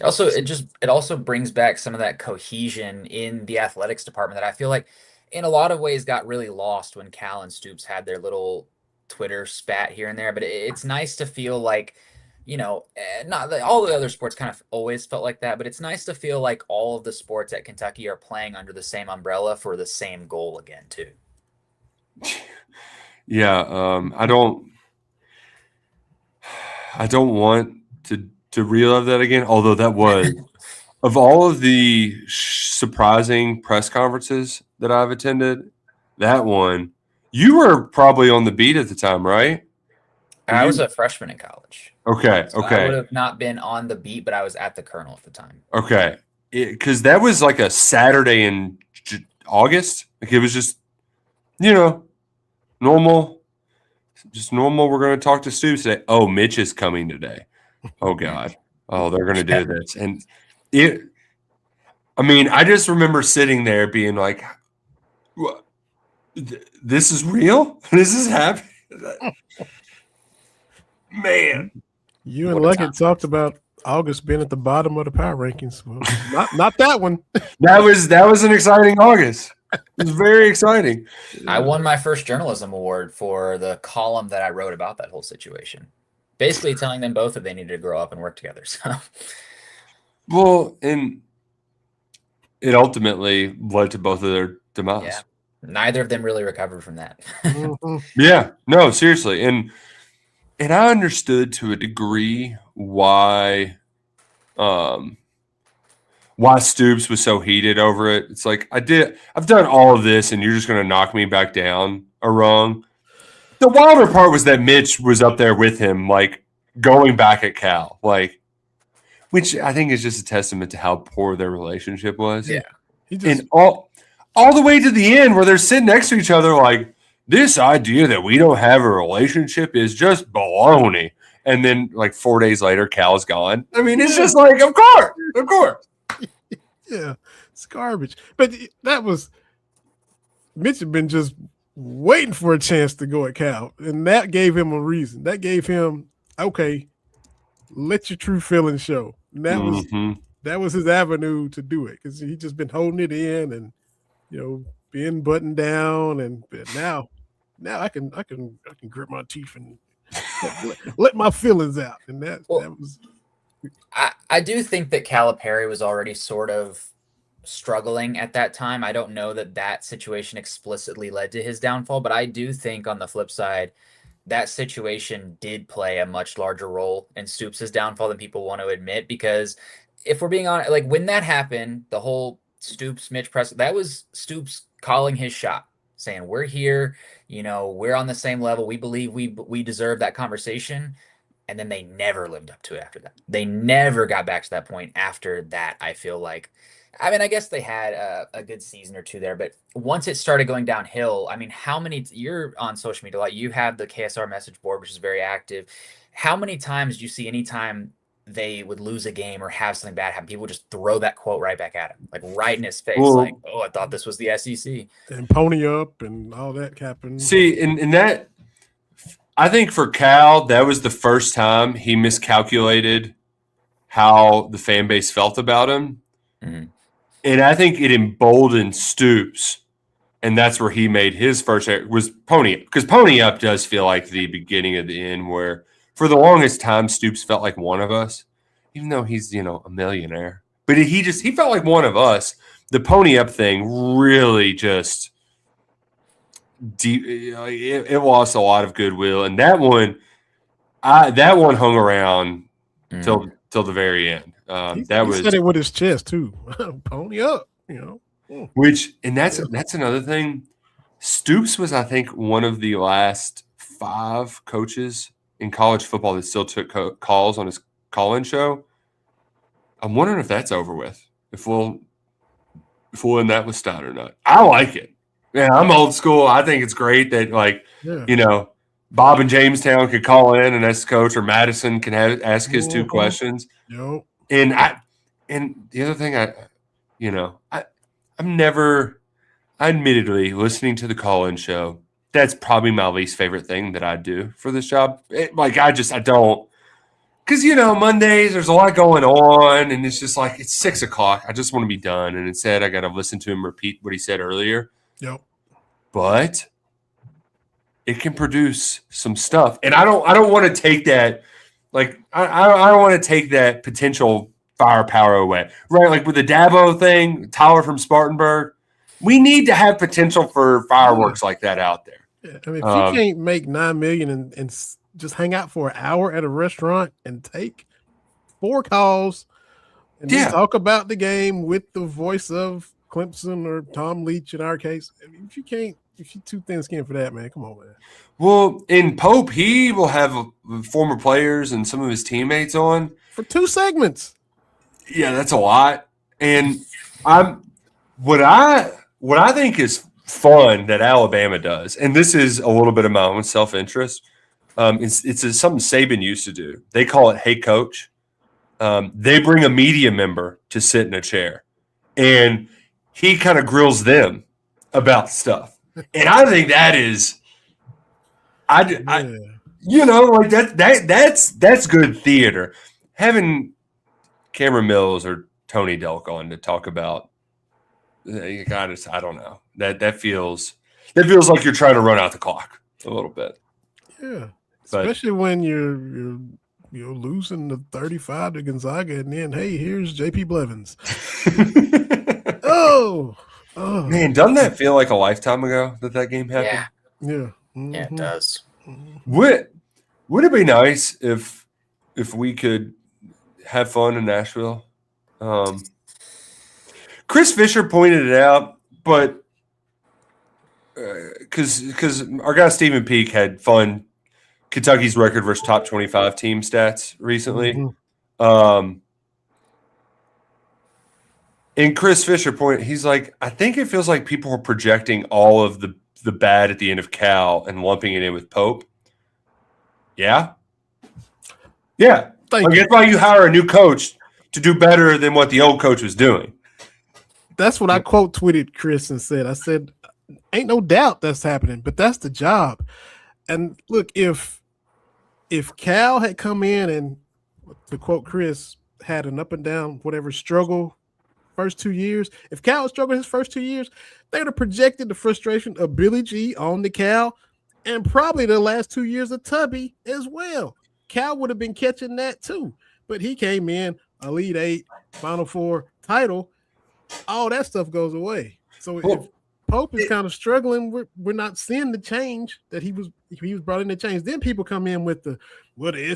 Speaker 3: Also, it also brings back some of that cohesion in the athletics department that I feel like in a lot of ways got really lost when Cal and Stoops had their little Twitter spat here and there. But it's nice to feel like, not that all the other sports kind of always felt like that, but it's nice to feel like all of the sports at Kentucky are playing under the same umbrella for the same goal again, too.
Speaker 2: Yeah, I don't want to relive that again, although that was of all of the surprising press conferences that I've attended, that one, you were probably on the beat at the time, right?
Speaker 3: I was a freshman in college.
Speaker 2: Okay,
Speaker 3: So I would
Speaker 2: okay,
Speaker 3: have not been on the beat, but I was at the Colonel at the time.
Speaker 2: okay. Because that was like a Saturday in August. Like it was just, normal, just normal. We're going to talk to Stoops today. Oh, Mitch is coming today. Oh God. Oh, they're going to do this. And I just remember sitting there being like, "What? This is real? This is happening?" Man.
Speaker 1: You and Luckett talked about August being at the bottom of the power rankings. Well, not that one.
Speaker 2: That was an exciting August. It was very exciting.
Speaker 3: I won my first journalism award for the column that I wrote about that whole situation. Basically telling them both that they needed to grow up and work together. So,
Speaker 2: well, and it ultimately led to both of their demise.
Speaker 3: Yeah. Neither of them really recovered from that.
Speaker 2: Yeah, no, seriously. And I understood to a degree why Stoops was so heated over it. It's like I've done all of this and you're just gonna knock me back down a rung. The wilder part was that Mitch was up there with him, like going back at Cal, like, which I think is just a testament to how poor their relationship was.
Speaker 3: Yeah.
Speaker 2: And all the way to the end where they're sitting next to each other, like, this idea that we don't have a relationship is just baloney. And then, like, 4 days later, Cal's gone. I mean, it's just like, of course.
Speaker 1: Yeah, it's garbage. But that was Mitch had been just waiting for a chance to go at Cal, and that gave him a reason. That gave him, okay, let your true feelings show. And that was his avenue to do it because he just been holding it in and being buttoned down, and now I can grit my teeth and let my feelings out. And that was.
Speaker 3: I do think that Calipari was already sort of struggling at that time. I don't know that situation explicitly led to his downfall, but I do think on the flip side, that situation did play a much larger role in Stoops' downfall than people want to admit. Because if we're being honest, like when that happened, the whole Stoops Mitch press, that was Stoops calling his shot, saying we're here, we're on the same level. We believe we deserve that conversation. And then they never lived up to it after that. They never got back to that point after that. I feel like, I guess they had a good season or two there, but once it started going downhill, how many, you're on social media, like you have the KSR message board, which is very active. How many times do you see anytime they would lose a game or have something bad happen, people just throw that quote right back at him, like right in his face, like, oh, I thought this was the SEC.
Speaker 1: And pony up and all that happened.
Speaker 2: See, and that, I think for Cal, that was the first time he miscalculated how the fan base felt about him.
Speaker 3: Mm-hmm.
Speaker 2: And I think it emboldened Stoops. And that's where he made his first error, was Pony Up. Because Pony Up does feel like the beginning of the end, where for the longest time, Stoops felt like one of us, even though he's, a millionaire. But he felt like one of us. The Pony Up thing really just it lost a lot of goodwill, and that one hung around till the very end.
Speaker 1: He said it with his chest too. Pony up,
Speaker 2: Which, and that's another thing. Stoops was, I think, one of the last 5 coaches in college football that still took calls on his call-in show. I'm wondering if that's over with. If we'll end that with Stein or not. I like it. Yeah, I'm old school. I think it's great that, Bob in Jamestown could call in and ask coach, or Madison can ask his 2 questions.
Speaker 1: Yep.
Speaker 2: And the other thing, I'm never, admittedly, listening to the call-in show, that's probably my least favorite thing that I do for this job. I don't, because, Mondays, there's a lot going on, and it's just like, it's 6 o'clock. I just want to be done. And instead, I got to listen to him repeat what he said earlier.
Speaker 1: Yep.
Speaker 2: But it can produce some stuff. And I don't want to take that, like, I don't want to take that potential firepower away. Right? Like with the Dabo thing, Tyler from Spartanburg, we need to have potential for fireworks like that out there.
Speaker 1: Yeah. If you can't make $9 million and just hang out for an hour at a restaurant and take 4 calls and just talk about the game with the voice of Clemson or Tom Leach in our case. I mean, if you're too thin-skinned for that, man, come on, man.
Speaker 2: Well, in Pope, he will have former players and some of his teammates on.
Speaker 1: For 2 segments.
Speaker 2: Yeah, that's a lot. And what I think is fun that Alabama does, and this is a little bit of my own self-interest. It's something Saban used to do. They call it "Hey Coach." They bring a media member to sit in a chair, and he kind of grills them about stuff. And I think that is, like that's good theater. Having Cameron Mills or Tony Delk on to talk about, I don't know. That feels like you're trying to run out the clock a little bit.
Speaker 1: Yeah, especially when you're losing the 35 to Gonzaga, and then hey, here's JP Blevins. oh
Speaker 2: man, doesn't that feel like a lifetime ago that game happened?
Speaker 1: Yeah,
Speaker 3: yeah, it does.
Speaker 2: Would it be nice if we could have fun in Nashville? Chris Fisher pointed it out, but because our guy Stephen Peak had fun Kentucky's record versus top 25 team stats recently. And Chris Fisher he's like, I think it feels like people are projecting all of the bad at the end of Cal and lumping it in with Pope. Yeah. Yeah. That's why you hire a new coach to do better than what the old coach was doing.
Speaker 1: That's what I quote tweeted Chris and said. I said, ain't no doubt that's happening, but that's the job. And look, if Cal had come in and, to quote Chris, had an up and down, whatever, struggle first 2 years, if Cal struggled his first 2 years, they would have projected the frustration of Billy G on the Cal and probably the last 2 years of Tubby as well. Cal would have been catching that too. But he came in, Elite Eight, Final Four title, all that stuff goes away. So if Pope is kind of struggling, we're not seeing the change that he was brought in to change. Then people come in with the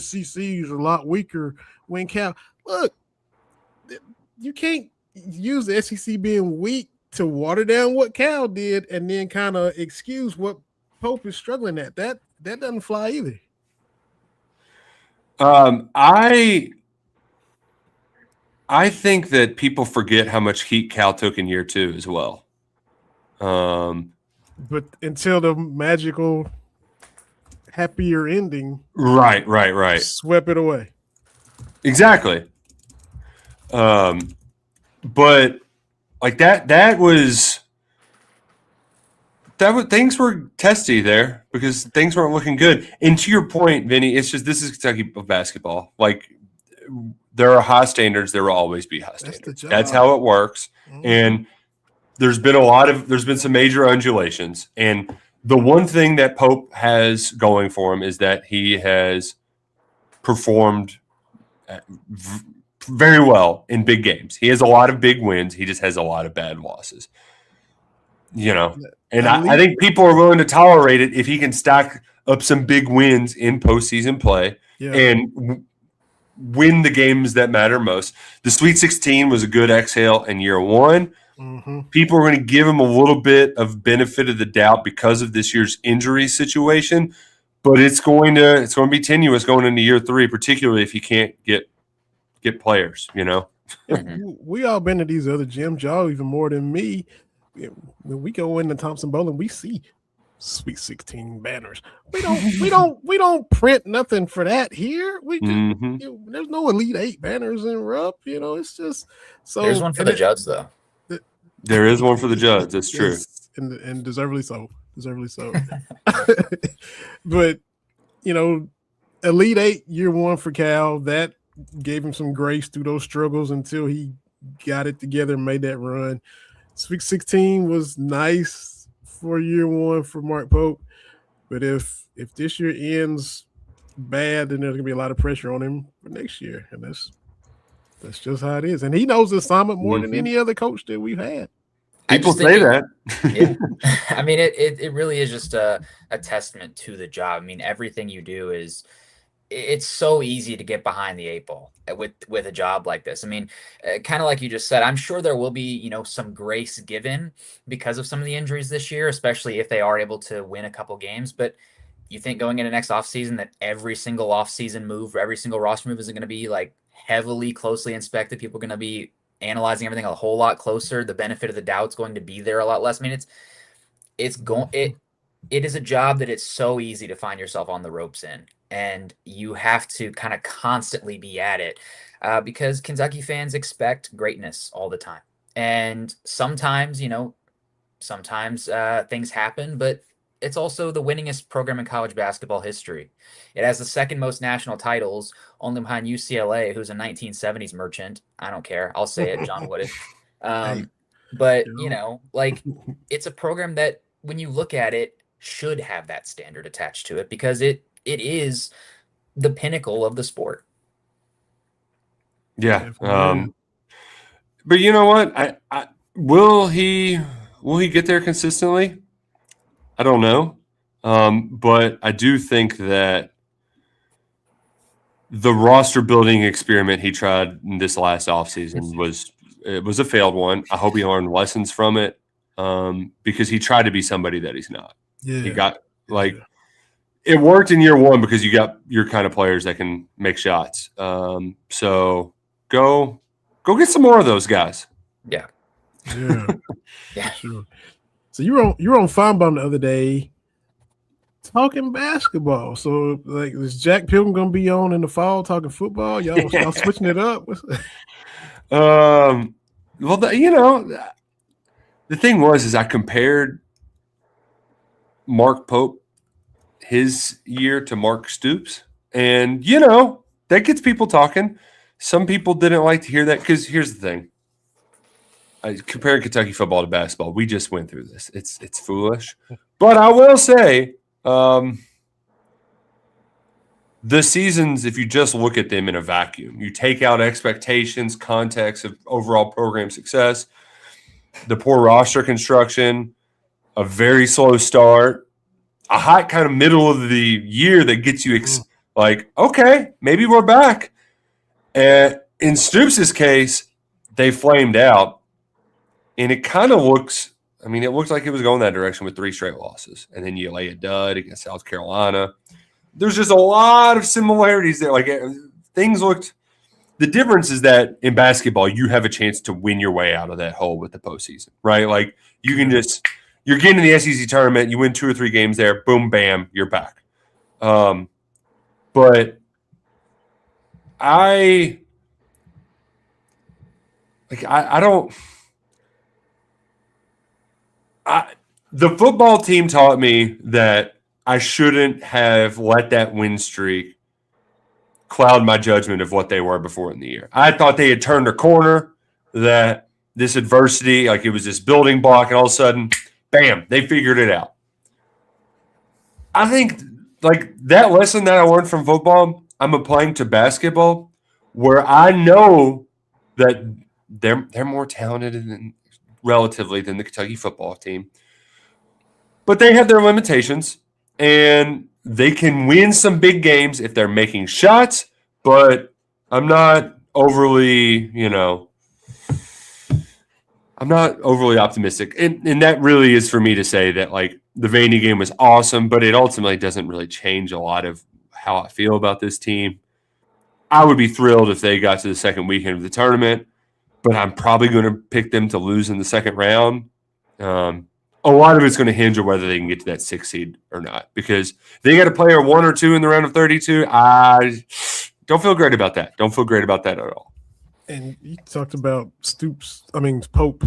Speaker 1: SEC is a lot weaker when Cal. Look, you can't use the SEC being weak to water down what Cal did and then kind of excuse what Pope is struggling at. That doesn't fly either.
Speaker 2: I think that people forget how much heat Cal took in year 2 as well.
Speaker 1: But until the magical happier ending,
Speaker 2: right,
Speaker 1: swept it away.
Speaker 2: Exactly. But like that was things were testy there because things weren't looking good. And to your point, Vinny, it's just this is Kentucky basketball. Like there are high standards, there will always be high standards. That's how it works. Mm-hmm. And there's been some major undulations. And the one thing that Pope has going for him is that he has performed very well in big games. He has a lot of big wins. He just has a lot of bad losses. And I think people are willing to tolerate it if he can stack up some big wins in postseason play and win the games that matter most. The Sweet 16 was a good exhale in year 1. Mm-hmm. People are going to give him a little bit of benefit of the doubt because of this year's injury situation, but it's going to be tenuous going into year 3, particularly if he can't get players.
Speaker 1: We all been to these other gyms, y'all even more than me. When we go into Thompson Bowling, we see Sweet 16 banners. We don't print nothing for that here. We just, there's no Elite 8 banners in Rupp. It's just so.
Speaker 3: There's one for the Judds though.
Speaker 2: There is one for the Judds. That's true,
Speaker 1: and deservedly so. But Elite 8 year 1 for Cal, that gave him some grace through those struggles until he got it together and made that run. Sweet 16 was nice for year 1 for Mark Pope, but if this year ends bad, then there's gonna be a lot of pressure on him for next year, and that's just how it is. And he knows the assignment more than any other coach that we've had.
Speaker 2: People say that.
Speaker 3: Yeah. I mean, it really is just a testament to the job. I mean, everything you do is it's so easy to get behind the eight ball with a job like this. I mean, kind of like you just said, I'm sure there will be, some grace given because of some of the injuries this year, especially if they are able to win a couple games. But you think going into next offseason that every single offseason move, every single roster move is going to be like heavily, closely inspected? People are going to be analyzing everything a whole lot closer. The benefit of the doubt's going to be there a lot less. I mean, it is a job that it's so easy to find yourself on the ropes in, and you have to kind of constantly be at it because Kentucky fans expect greatness all the time. And sometimes, things happen, but it's also the winningest program in college basketball history. It has the second most national titles, only behind UCLA, who's a 1970s merchant. I don't care. I'll say it, John Wooded.
Speaker 1: Hey,
Speaker 3: But,
Speaker 1: you know,
Speaker 3: like it's a program that when you look at it should have that standard attached to it because it is the pinnacle of the sport.
Speaker 2: Yeah.
Speaker 1: definitely is.
Speaker 2: But you know what? Will he get there consistently? I don't know. But I do think that the roster building experiment he tried in this last offseason was a failed one. I hope he learned lessons from it because he tried to be somebody that he's not.
Speaker 1: Yeah.
Speaker 2: He got it worked in year one because you got your kind of players that can make shots. So go get some more of those guys.
Speaker 3: Yeah.
Speaker 1: Yeah.
Speaker 3: Yeah.
Speaker 1: Sure. So you were on Farmbomb the other day talking basketball. So like is Jack Pilgrim gonna be on in the fall talking football? Y'all switching it up?
Speaker 2: Well, the thing is I compared Mark Pope his year to Mark Stoops, and that gets people talking. Some people didn't like to hear that because here's the thing: comparing Kentucky football to basketball, we just went through this. It's foolish, but I will say. The seasons, if you just look at them in a vacuum, you take out expectations, context of overall program success, the poor roster construction, a very slow start, a hot kind of middle of the year that gets you like, okay, maybe we're back. And in Stoops' case, they flamed out, and it kind of looks – I mean, it looks like it was going that direction with 3 straight losses. And then you lay a dud against South Carolina. There's just a lot of similarities there. Like things looked – the difference is that in basketball, you have a chance to win your way out of that hole with the postseason, right? Like you can just – you're getting to the SEC tournament, you win 2 or 3 games there, boom, bam, you're back. But I don't – the football team taught me that I shouldn't have let that win streak cloud my judgment of what they were before in the year. I thought they had turned a corner, that this adversity, like it was this building block, and all of a sudden, bam, they figured it out. I think like that lesson that I learned from football, I'm applying to basketball, where I know that they're more talented relatively than the Kentucky football team. But they have their limitations, and they can win some big games if they're making shots, but I'm not overly, I'm not overly optimistic. And that really is for me to say that, like, the Vandy game was awesome, but it ultimately doesn't really change a lot of how I feel about this team. I would be thrilled if they got to the second weekend of the tournament, but I'm probably going to pick them to lose in the second round. A lot of it's going to hinge on whether they can get to that 6th seed or not, because they got a player 1 or 2 in the round of 32. I don't feel great about that. Don't feel great about that at all.
Speaker 1: And you talked about Pope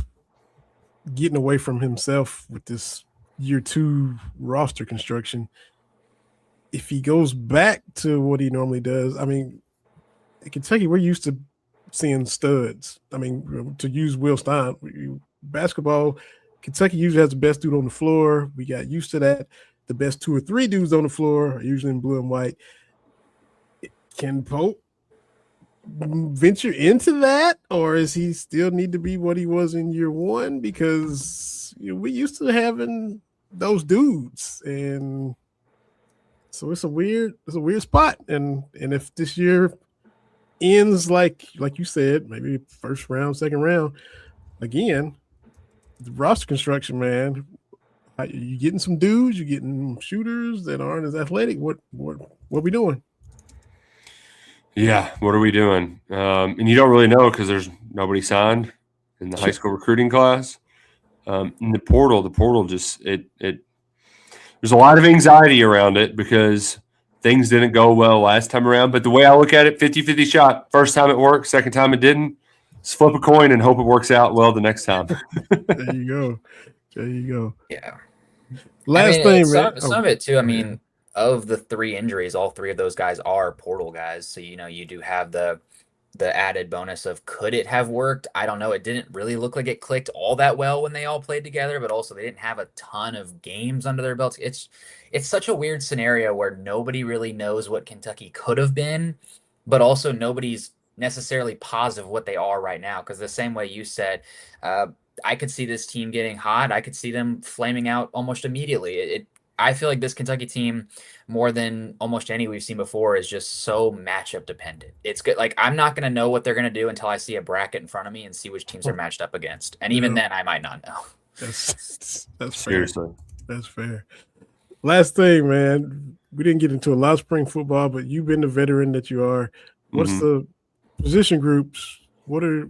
Speaker 1: getting away from himself with this year 2 roster construction. If he goes back to what he normally does, I mean, in Kentucky, we're used to seeing studs. I mean, to use Will Stein, basketball, Kentucky usually has the best dude on the floor. We got used to that. The best 2 or 3 dudes on the floor are usually in blue and white. Can Pope venture into that, or does he still need to be what he was in year 1? Because we used to having those dudes, and So it's a weird spot. And if this year ends like you said, maybe first round, second round, again, the roster construction, man. You getting some dudes, you getting shooters that aren't as athletic. What we doing?
Speaker 2: Yeah, what are we doing? And you don't really know because there's nobody signed in the high school recruiting class. In the portal just it there's a lot of anxiety around it because things didn't go well last time around. But the way I look at it, 50-50 shot. First time it worked, second time it didn't. Just flip a coin and hope it works out well the next time.
Speaker 1: There you go. There you go.
Speaker 3: Yeah.
Speaker 1: Last thing, man.
Speaker 3: Some of it too. I mean, of the 3 injuries, all 3 of those guys are portal guys. So you do have the added bonus of could it have worked? I don't know. It didn't really look like it clicked all that well when they all played together, but also they didn't have a ton of games under their belts. It's such a weird scenario where nobody really knows what Kentucky could have been, but also nobody's necessarily positive what they are right now. Because the same way you said, I could see this team getting hot. I could see them flaming out almost immediately. I feel like this Kentucky team, more than almost any we've seen before, is just so matchup dependent. It's good. Like, I'm not going to know what they're going to do until I see a bracket in front of me and see which teams are matched up against. And even then, I might not know.
Speaker 1: That's
Speaker 2: Seriously.
Speaker 1: fair. That's fair. Last thing, man. We didn't get into a lot of spring football, but you've been the veteran that you are. What's the position groups? What are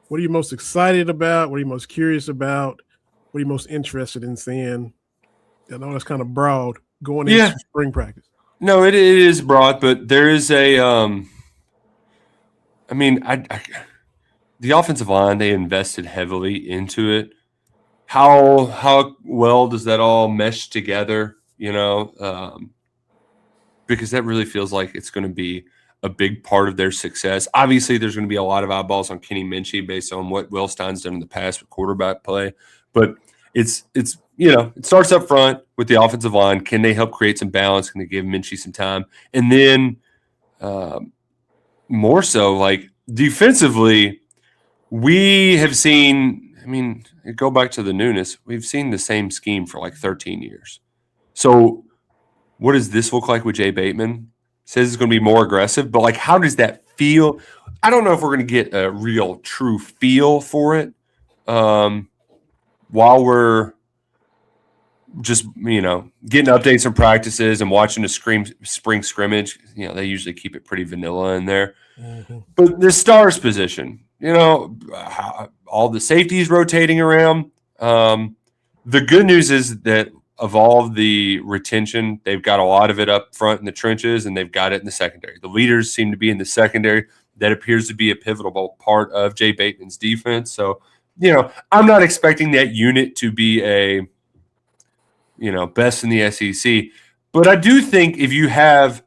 Speaker 1: you most excited about? What are you most curious about? What are you most interested in seeing? I know that's kind of broad going into spring practice.
Speaker 2: No, it is broad, but there is a the offensive line, they invested heavily into it. How well does that all mesh together, because that really feels like it's going to be a big part of their success. Obviously, there's going to be a lot of eyeballs on Kenny Minchie based on what Will Stein's done in the past with quarterback play, but it starts up front with the offensive line. Can they help create some balance? Can they give Minchie some time? And then more so, like, defensively, we have seen, go back to the newness. We've seen the same scheme for like 13 years. So what does this look like with Jay Bateman? Says it's going to be more aggressive, but like, how does that feel? I don't know if we're going to get a real true feel for it while we're just, getting updates from practices and watching the spring scrimmage. They usually keep it pretty vanilla in there. Mm-hmm. But the stars position, all the safeties rotating around. The good news is that of all of the retention, they've got a lot of it up front in the trenches, and they've got it in the secondary. The leaders seem to be in the secondary. That appears to be a pivotal part of Jay Bateman's defense. So, I'm not expecting that unit to be a, best in the SEC. But I do think if you have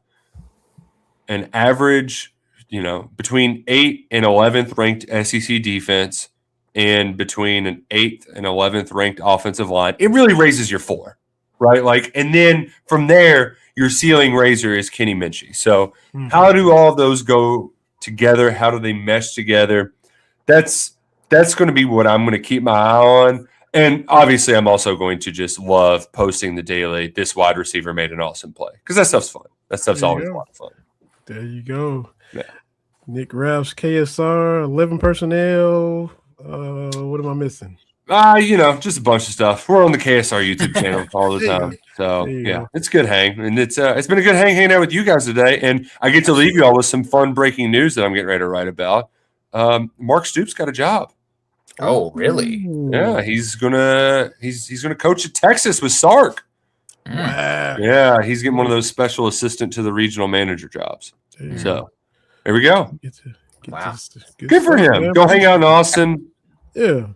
Speaker 2: an average, between 8th and 11th ranked SEC defense and between an 8th and 11th ranked offensive line, it really raises your floor, right? Like, and then from there, your ceiling raiser is Kenny Minchie. So how do all of those go together? How do they mesh together? That's going to be what I'm going to keep my eye on. And obviously, I'm also going to just love posting the daily, this wide receiver made an awesome play, because that stuff's fun. That stuff's always a lot of fun.
Speaker 1: There you go.
Speaker 2: Yeah.
Speaker 1: Nick Roush, KSR, 11 personnel. What am I missing?
Speaker 2: Just a bunch of stuff. We're on the KSR YouTube channel all the time. So, it's a good hang. And it's been a good hanging out with you guys today. And I get to leave you all with some fun breaking news that I'm getting ready to write about. Mark Stoops got a job.
Speaker 3: Oh, really?
Speaker 2: Yeah, he's gonna coach at Texas with Sark.
Speaker 1: Wow.
Speaker 2: Yeah, he's getting one of those special assistant to the regional manager jobs. So there we go.
Speaker 3: Wow.
Speaker 1: Good
Speaker 2: for him. Man. Go hang out in Austin.
Speaker 1: Yeah.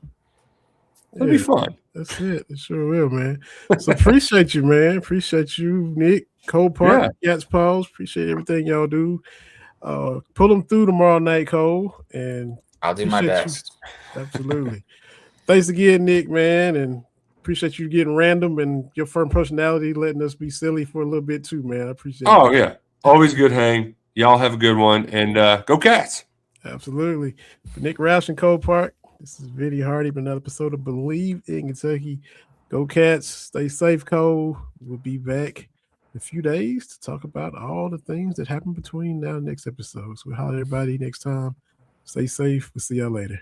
Speaker 2: It'll be fun.
Speaker 1: That's it. It sure will, man. So appreciate you, man. Appreciate you, Nick, Cole Park, Cats Paws. Appreciate everything y'all do. Pull them through tomorrow night, Cole. And
Speaker 3: I'll do my best.
Speaker 1: Absolutely. Thanks again, Nick, man. And appreciate you getting random and your firm personality, letting us be silly for a little bit too, man. I appreciate it.
Speaker 2: Oh, yeah. Always good hang. Y'all have a good one. And go Cats.
Speaker 1: Absolutely. For Nick Roush and Cole Park, this is Vinny Hardy, another episode of Believe in Kentucky. Go Cats. Stay safe, Cole. We'll be back a few days to talk about all the things that happen between now and next episode. So we'll holler at everybody next time. Stay safe. We'll see y'all later.